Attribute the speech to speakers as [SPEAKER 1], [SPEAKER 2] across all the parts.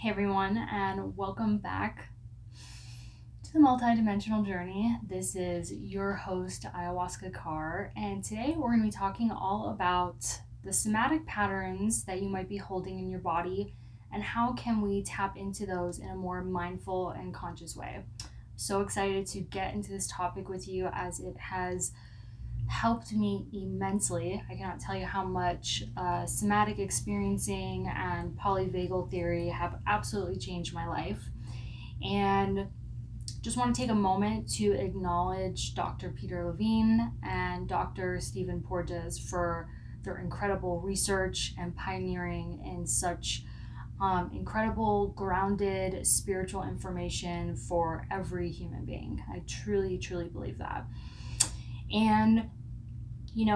[SPEAKER 1] Hey everyone, and welcome back to the multidimensional journey. This is your host, Ayahuasca Carr, and today we're going to be talking all about the somatic patterns that you might be holding in your body and how can we tap into those in a more mindful and conscious way. So excited to get into this topic with you as it has helped me immensely. I cannot tell you how much somatic experiencing and polyvagal theory have absolutely changed my life. And just want to take a moment to acknowledge Dr. Peter Levine and Dr. Stephen Porges for their incredible research and pioneering in such incredible, grounded spiritual information for every human being. I truly, truly believe that. And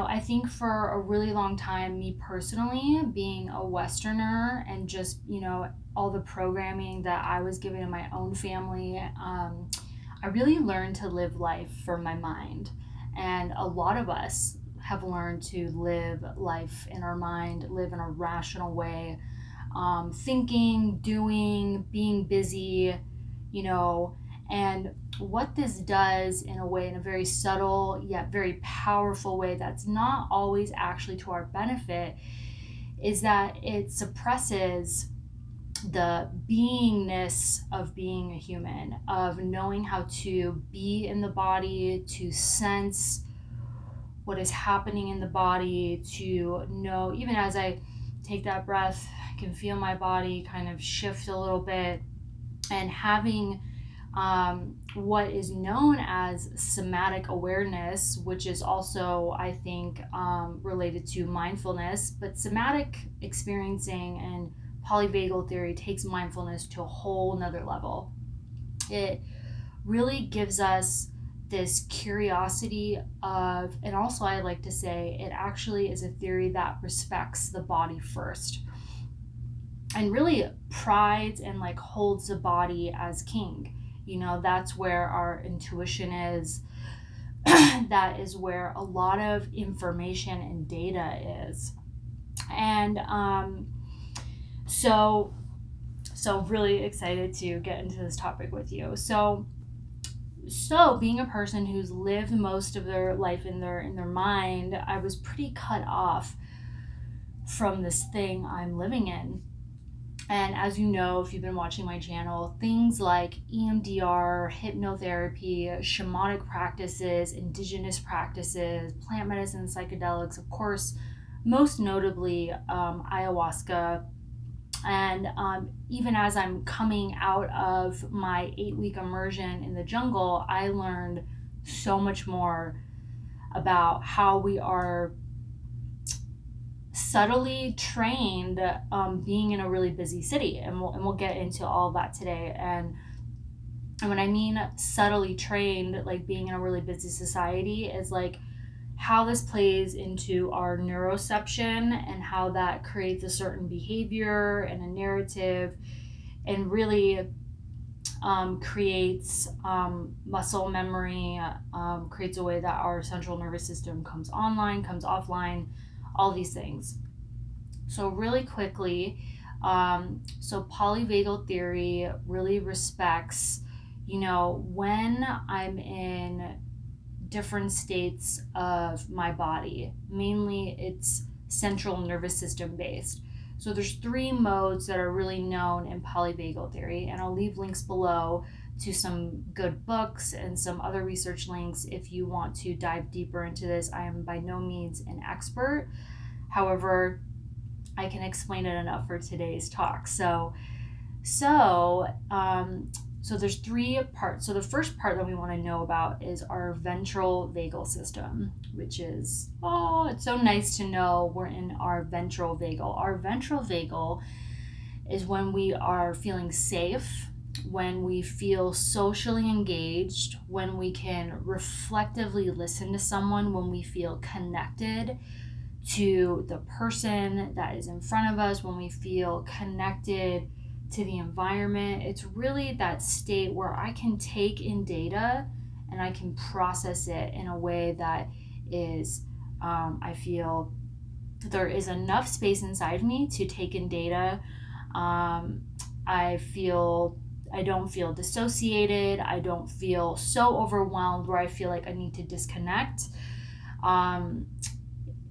[SPEAKER 1] I think for a really long time, me personally, being a Westerner and just, all the programming that I was given in my own family, I really learned to live life from my mind. And a lot of us have learned to live life in our mind, live in a rational way, thinking, doing, being busy, and what this does in a way, in a very subtle yet very powerful way that's not always actually to our benefit, is that it suppresses the beingness of being a human, of knowing how to be in the body, to sense what is happening in the body, to know, even as I take that breath, I can feel my body kind of shift a little bit, and having what is known as somatic awareness, which is also, I think, related to mindfulness. But somatic experiencing and polyvagal theory takes mindfulness to a whole nother level. It really gives us this curiosity of, and also I like to say, it actually is a theory that respects the body first and really prides and holds the body as king. That's where our intuition is. That is where a lot of information and data is. And so really excited to get into this topic with you. So being a person who's lived most of their life in their mind, I was pretty cut off from this thing I'm living in. And as you know, if you've been watching my channel, things like EMDR, hypnotherapy, shamanic practices, indigenous practices, plant medicine, psychedelics, of course, most notably ayahuasca. And even as I'm coming out of my 8-week immersion in the jungle, I learned so much more about how we are subtly trained being in a really busy city, and we'll get into all of that today. And when I mean subtly trained, like being in a really busy society, is like how this plays into our neuroception and how that creates a certain behavior and a narrative, and really creates muscle memory, creates a way that our central nervous system comes online, comes offline, all these things. So really quickly, so polyvagal theory really respects, when I'm in different states of my body. Mainly it's central nervous system based. So there's 3 modes that are really known in polyvagal theory, and I'll leave links below to some good books and some other research links if you want to dive deeper into this. I am by no means an expert. However, I can explain it enough for today's talk. So there's 3 parts. So the first part that we want to know about is our ventral vagal system, which is, it's so nice to know we're in our ventral vagal. Our ventral vagal is when we are feeling safe, when we feel socially engaged, when we can reflectively listen to someone, when we feel connected to the person that is in front of us, when we feel connected to the environment. It's really that state where I can take in data and I can process it in a way that is, I feel there is enough space inside me to take in data I don't feel dissociated. I don't feel so overwhelmed where I feel like I need to disconnect.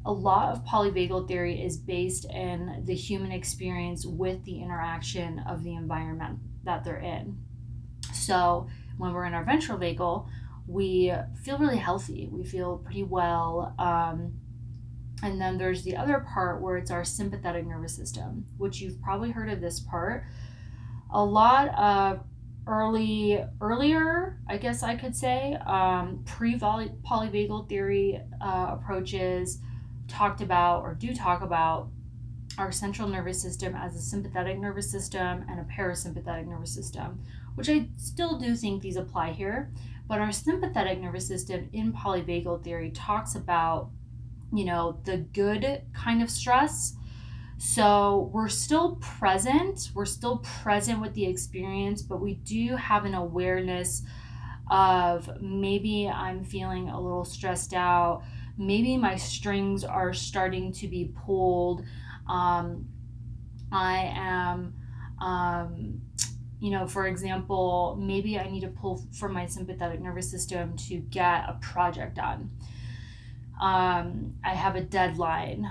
[SPEAKER 1] A lot of polyvagal theory is based in the human experience with the interaction of the environment that they're in. So when we're in our ventral vagal, we feel really healthy. We feel pretty well. And then there's the other part where it's our sympathetic nervous system, which you've probably heard of this part. A lot of earlier, I guess I could say, pre-polyvagal theory approaches talk about our central nervous system as a sympathetic nervous system and a parasympathetic nervous system, which I still do think these apply here. But our sympathetic nervous system in polyvagal theory talks about, the good kind of stress. So we're still present with the experience, but we do have an awareness of maybe I'm feeling a little stressed out. Maybe my strings are starting to be pulled. I am, for example, maybe I need to pull from my sympathetic nervous system to get a project done. I have a deadline.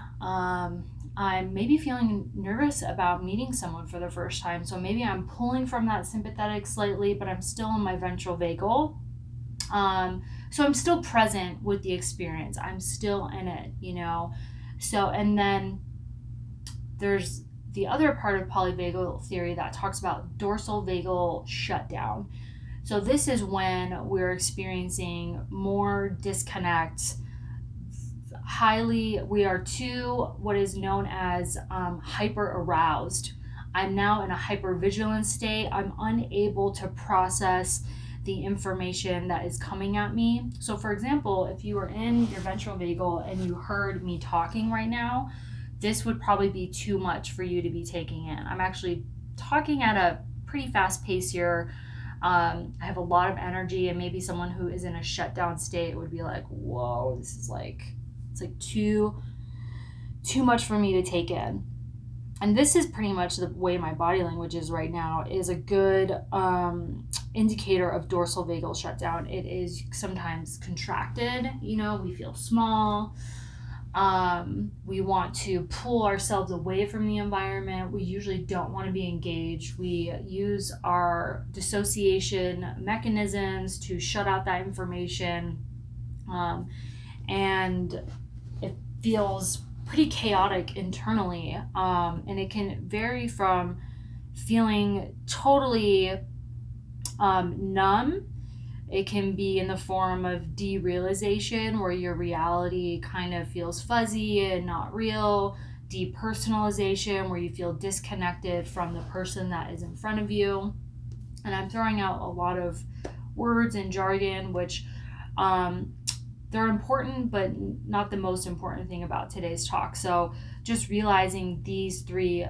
[SPEAKER 1] I'm maybe feeling nervous about meeting someone for the first time. So maybe I'm pulling from that sympathetic slightly, but I'm still in my ventral vagal. So I'm still present with the experience. I'm still in it, So, and then there's the other part of polyvagal theory that talks about dorsal vagal shutdown. So this is when we're experiencing more disconnect. We are what is known as hyper aroused. I'm now in a hypervigilant state. I'm unable to process the information that is coming at me. So for example, if you were in your ventral vagal and you heard me talking right now, this would probably be too much for you to be taking in. I'm actually talking at a pretty fast pace here. I have a lot of energy, and maybe someone who is in a shutdown state would be like, whoa, this is it's like too much for me to take in. And this is pretty much the way my body language is right now, is a good indicator of dorsal vagal shutdown. It is sometimes contracted, we feel small. We want to pull ourselves away from the environment. We usually don't want to be engaged. We use our dissociation mechanisms to shut out that information. And it feels pretty chaotic internally. And it can vary from feeling totally numb. It can be in the form of derealization, where your reality kind of feels fuzzy and not real. Depersonalization, where you feel disconnected from the person that is in front of you. And I'm throwing out a lot of words and jargon, which they're important, but not the most important thing about today's talk. So just realizing these three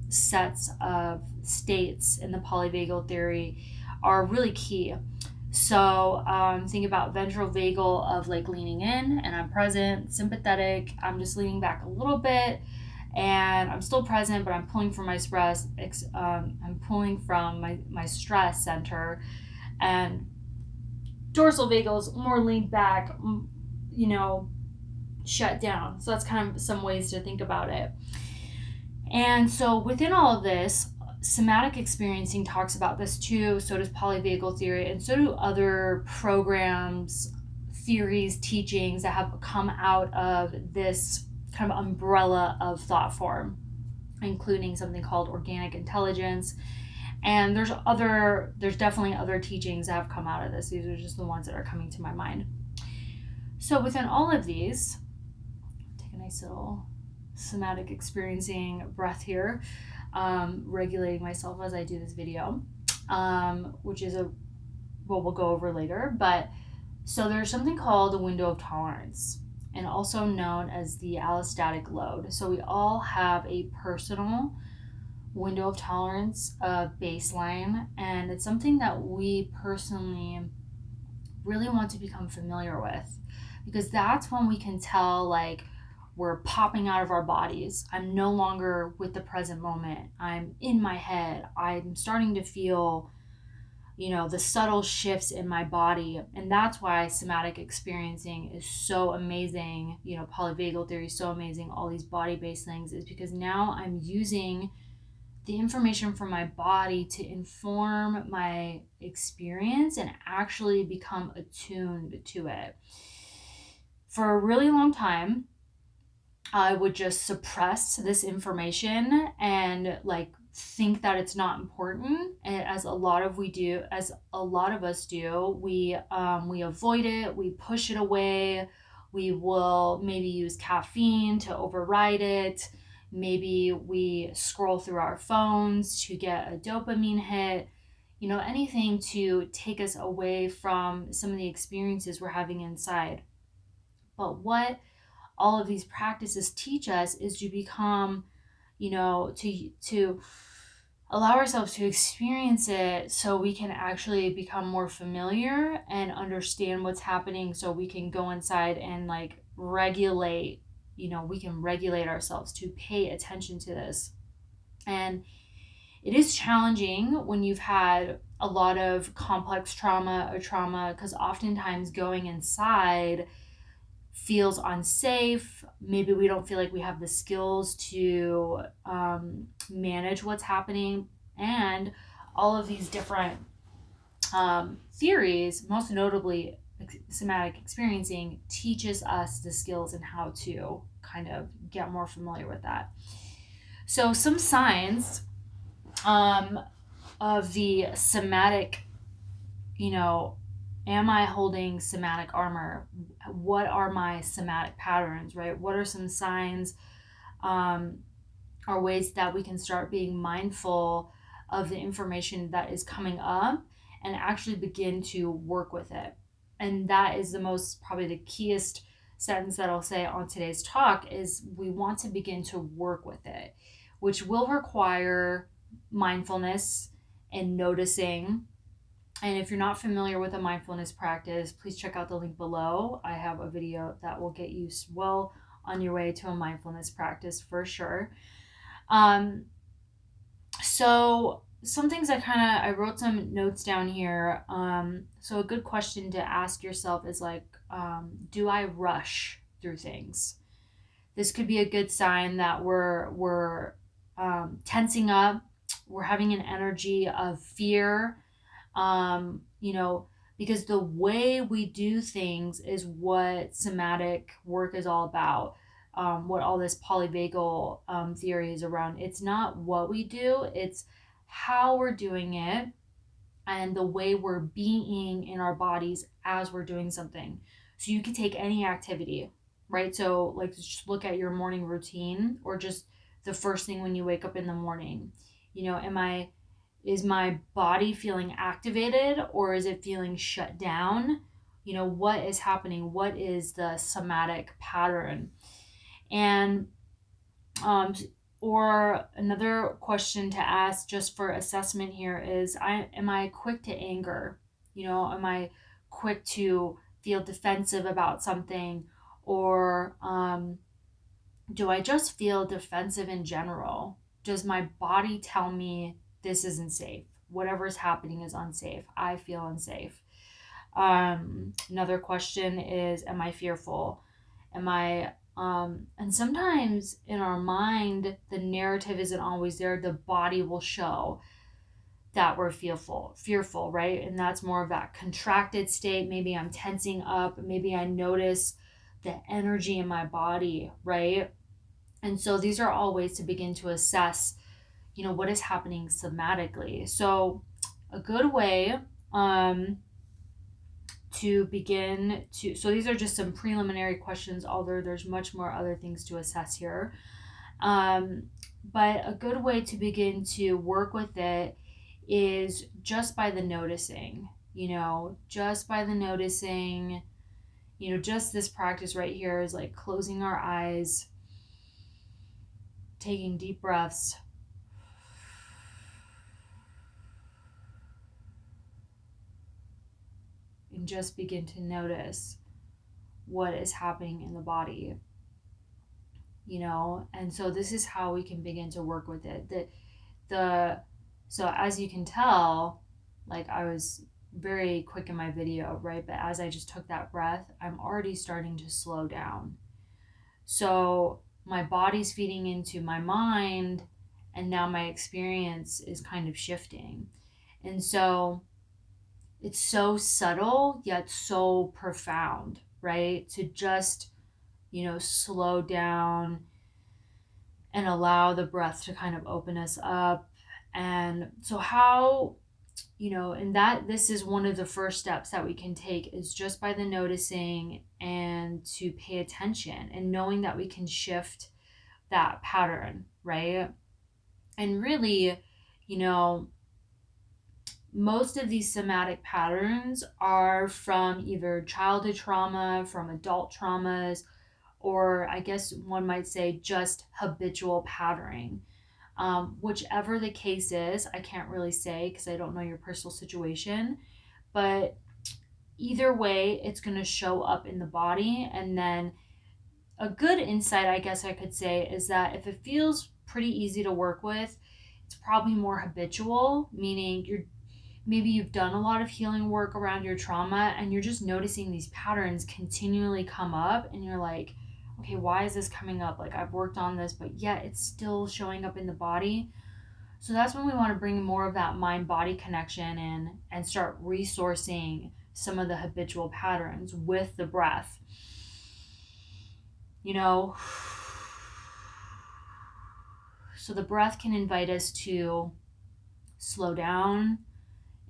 [SPEAKER 1] sets of states in the polyvagal theory are really key. So think about ventral vagal of like leaning in and I'm present. Sympathetic, I'm just leaning back a little bit and I'm still present, but I'm pulling from my stress. I'm pulling from my stress center. And dorsal vagal is more leaned back, shut down. So that's kind of some ways to think about it. And so within all of this, somatic experiencing talks about this too. So does polyvagal theory, and so do other programs, theories, teachings that have come out of this kind of umbrella of thought form, including something called organic intelligence. And there's definitely other teachings that have come out of this. These are just the ones that are coming to my mind. So within all of these, take a nice little somatic experiencing breath here, regulating myself as I do this video, which is what we'll go over later. But so there's something called a window of tolerance, and also known as the allostatic load. So we all have a personal window of tolerance, baseline, and it's something that we personally really want to become familiar with, because that's when we can tell we're popping out of our bodies. I'm no longer with the present moment. I'm in my head. I'm starting to feel, the subtle shifts in my body. And that's why somatic experiencing is so amazing. Polyvagal theory is so amazing. All these body-based things is because now I'm using the information from my body to inform my experience and actually become attuned to it. For a really long time, I would just suppress this information and think that it's not important, as a lot of us do. We avoid it, we push it away. We will maybe use caffeine to override it. Maybe we scroll through our phones to get a dopamine hit. Anything to take us away from some of the experiences we're having inside. But what all of these practices teach us is to become, to allow ourselves to experience it so we can actually become more familiar and understand what's happening, so we can go inside and regulate, we can regulate ourselves to pay attention to this. And it is challenging when you've had a lot of complex trauma because oftentimes going inside feels unsafe. Maybe we don't feel like we have the skills to manage what's happening. And all of these different theories, most notably somatic experiencing, teaches us the skills and how to kind of get more familiar with that. So some signs of the somatic, am I holding somatic armor? What are my somatic patterns, right? What are some signs or ways that we can start being mindful of the information that is coming up and actually begin to work with it? And that is probably the keyest sentence that I'll say on today's talk is we want to begin to work with it, which will require mindfulness and noticing. And if you're not familiar with a mindfulness practice, please check out the link below. I have a video that will get you well on your way to a mindfulness practice for sure. So some things I wrote some notes down here. So a good question to ask yourself is do I rush through things? This could be a good sign that we're tensing up. We're having an energy of fear. Because the way we do things is what somatic work is all about. What all this polyvagal theory is around. It's not what we do, it's how we're doing it and the way we're being in our bodies as we're doing something. So you could take any activity, right? So just look at your morning routine or just the first thing when you wake up in the morning. Is my body feeling activated or is it feeling shut down? What is happening? What is the somatic pattern? And or another question to ask just for assessment here is am I quick to anger? Am I quick to feel defensive about something? Or do I just feel defensive in general? Does my body tell me this isn't safe? Whatever is happening is unsafe. I feel unsafe. Another question is, am I fearful? And sometimes in our mind, the narrative isn't always there. The body will show that we're fearful, right? And that's more of that contracted state. Maybe I'm tensing up. Maybe I notice the energy in my body, right? And so these are all ways to begin to assess, what is happening somatically. So a good way to begin to, so these are just some preliminary questions, although there's much more other things to assess here. But a good way to begin to work with it is just by the noticing, just by the noticing, just this practice right here is closing our eyes, taking deep breaths, and just begin to notice what is happening in the body. and so this is how we can begin to work with it. So as you can tell, like I was very quick in my video, right? But as I just took that breath, I'm already starting to slow down. So my body's feeding into my mind, and now my experience is kind of shifting. And so it's so subtle, yet so profound, right? To just, slow down and allow the breath to kind of open us up. And so, how, and that this is one of the first steps that we can take is just by the noticing and to pay attention and knowing that we can shift that pattern, right? And really, you know, most of these somatic patterns are from either childhood trauma, from adult traumas, or I guess one might say just habitual patterning. Whichever the case is, I can't really say because I don't know your personal situation, but either way, it's going to show up in the body. And then a good insight, I guess I could say, is that if it feels pretty easy to work with, it's probably more habitual, meaning maybe you've done a lot of healing work around your trauma and you're just noticing these patterns continually come up and you're like, okay, why is this coming up? Like I've worked on this, but yet it's still showing up in the body. So that's when we want to bring more of that mind body connection in and start resourcing some of the habitual patterns with the breath. So the breath can invite us to slow down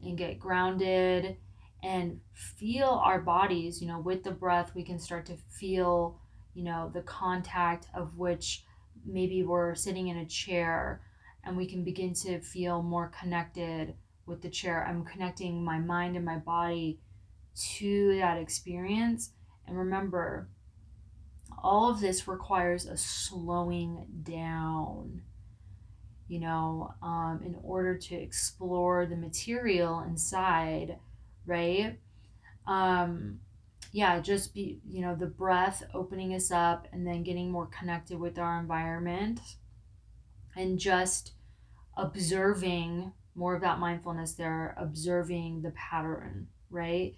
[SPEAKER 1] and get grounded and feel our bodies. With the breath we can start to feel the contact of which maybe we're sitting in a chair, and we can begin to feel more connected with the chair. I'm connecting my mind and my body to that experience. And remember, all of this requires a slowing down, in order to explore the material inside, right? Yeah, just be, the breath opening us up and then getting more connected with our environment and just observing more of that mindfulness there, observing the pattern, right?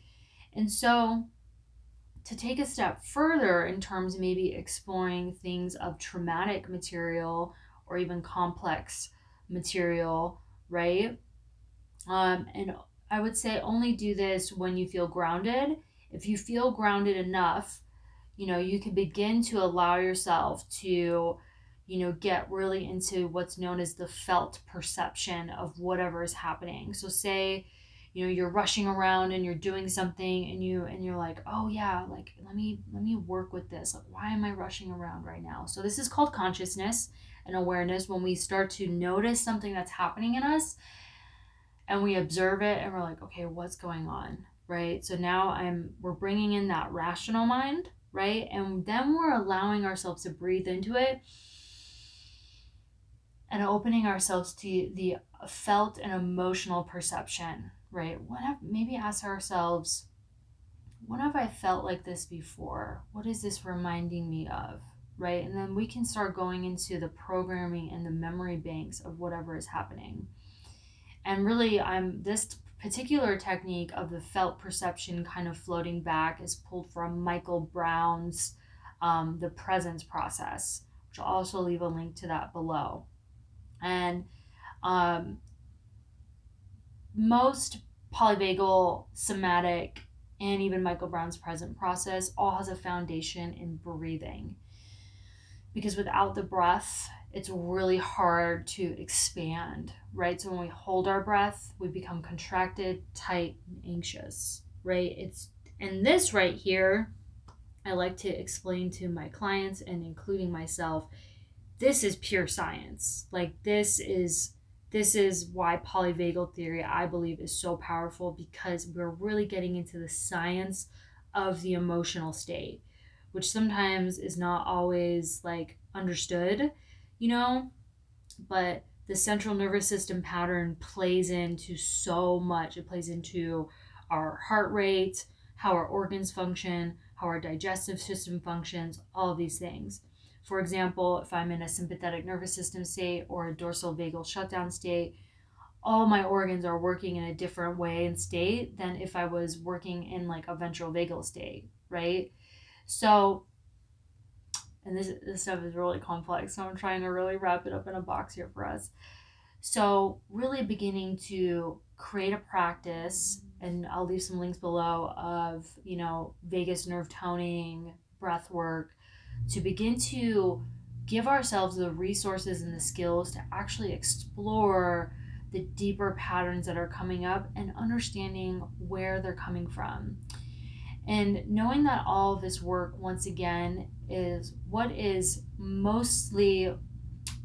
[SPEAKER 1] And so to take a step further in terms of maybe exploring things of traumatic material or even complex material, right? And I would say only do this when you feel grounded. If you feel grounded enough, you can begin to allow yourself to, get really into what's known as the felt perception of whatever is happening. So say, you're rushing around and you're doing something and you're like, oh yeah, like let me work with this. Like, why am I rushing around right now? So this is called consciousness and awareness, when we start to notice something that's happening in us and we observe it and we're like, okay, what's going on, right? So now we're bringing in that rational mind, right? And then we're allowing ourselves to breathe into it and opening ourselves to the felt and emotional perception, right? Maybe ask ourselves, when have I felt like this before? What is this reminding me of, right? And then we can start going into the programming and the memory banks of whatever is happening. And really, this particular technique of the felt perception kind of floating back is pulled from Michael Brown's The Presence Process, which I'll also leave a link to that below. And most polyvagal, somatic, and even Michael Brown's present process all has a foundation in breathing. Because without the breath, it's really hard to expand, right? So when we hold our breath, we become contracted, tight, and anxious, right? And this right here, I like to explain to my clients and including myself, this is pure science. Like this is why polyvagal theory, I believe, is so powerful, because we're really getting into the science of the emotional state, which sometimes is not always like understood, but the central nervous system pattern plays into so much. It plays into our heart rate, how our organs function, how our digestive system functions, all of these things. For example, if I'm in a sympathetic nervous system state or a dorsal vagal shutdown state, all my organs are working in a different way and state than if I was working in like a ventral vagal state, right? So, and this stuff is really complex, so I'm trying to really wrap it up in a box here for us. So, really beginning to create a practice, and I'll leave some links below of, vagus nerve toning, breath work, to begin to give ourselves the resources and the skills to actually explore the deeper patterns that are coming up and understanding where they're coming from. And knowing that all of this work, once again, is what is mostly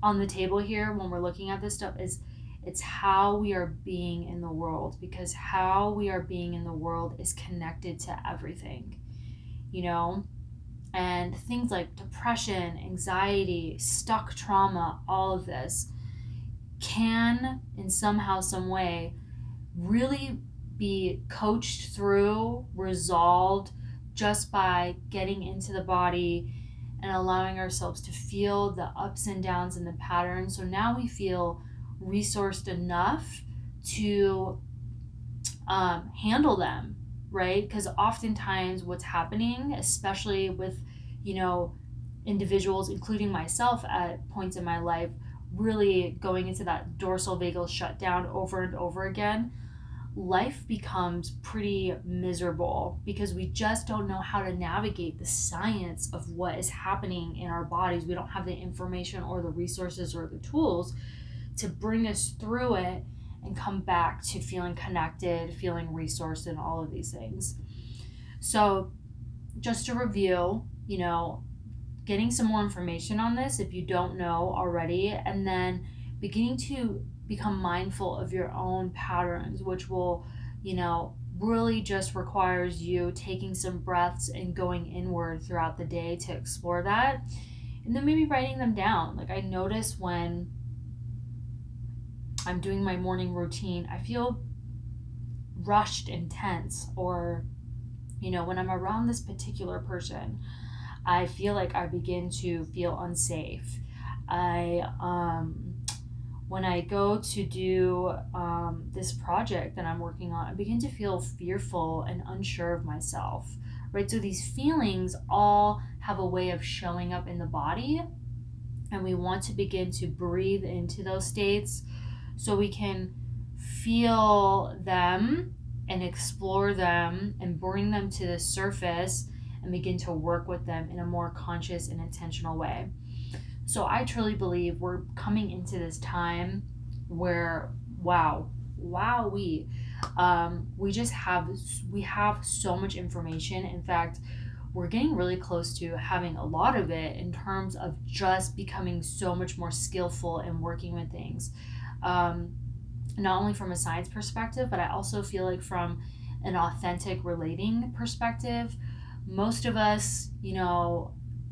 [SPEAKER 1] on the table here when we're looking at this stuff is it's how we are being in the world, because how we are being in the world is connected to everything, and things like depression, anxiety, stuck trauma, all of this can in somehow, some way, really be coached through, resolved, just by getting into the body and allowing ourselves to feel the ups and downs and the patterns. So now we feel resourced enough to handle them, right? Because oftentimes what's happening, especially with, individuals, including myself at points in my life, really going into that dorsal vagal shutdown over and over again, life becomes pretty miserable because we just don't know how to navigate the science of what is happening in our bodies. We don't have the information or the resources or the tools to bring us through it and come back to feeling connected, feeling resourced, and all of these things. So, just to review, getting some more information on this if you don't know already, and then beginning to become mindful of your own patterns, which will, really just requires you taking some breaths and going inward throughout the day to explore that. And then maybe writing them down. Like, I notice when I'm doing my morning routine, I feel rushed and tense, or, when I'm around this particular person, I feel like I begin to feel unsafe. When I go to do this project that I'm working on, I begin to feel fearful and unsure of myself, right? So these feelings all have a way of showing up in the body, and we want to begin to breathe into those states so we can feel them and explore them and bring them to the surface and begin to work with them in a more conscious and intentional way. So I truly believe we're coming into this time where, we have so much information. In fact, we're getting really close to having a lot of it in terms of just becoming so much more skillful in working with things. Not only from a science perspective, but I also feel like from an authentic relating perspective, most of us,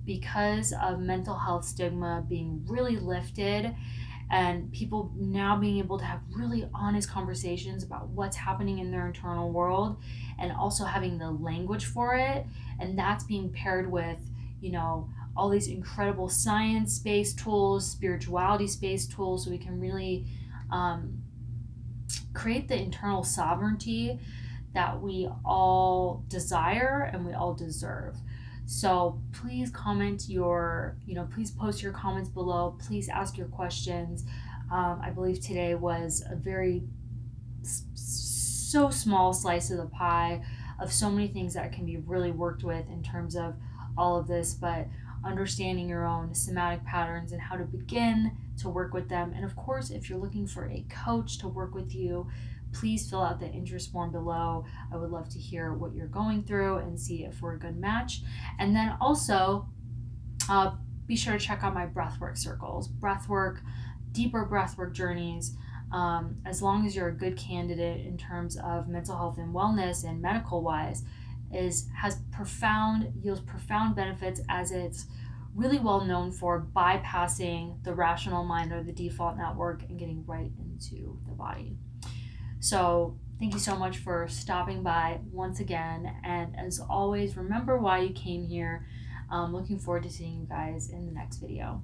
[SPEAKER 1] because of mental health stigma being really lifted and people now being able to have really honest conversations about what's happening in their internal world, and also having the language for it, and that's being paired with, all these incredible science-based tools, spirituality-based tools, so we can really create the internal sovereignty that we all desire and we all deserve. So please please post your comments below. Please ask your questions. I believe today was a very so small slice of the pie of so many things that can be really worked with in terms of all of this, but understanding your own somatic patterns and how to begin to work with them. And of course, if you're looking for a coach to work with you, please fill out the interest form below. I would love to hear what you're going through and see if we're a good match. And then also, be sure to check out my breathwork circles, deeper breathwork journeys. As long as you're a good candidate in terms of mental health and wellness and medical wise, yields profound benefits, as it's really well known for bypassing the rational mind or the default network and getting right into the body. So thank you so much for stopping by once again, and as always, remember why you came here. Looking forward to seeing you guys in the next video.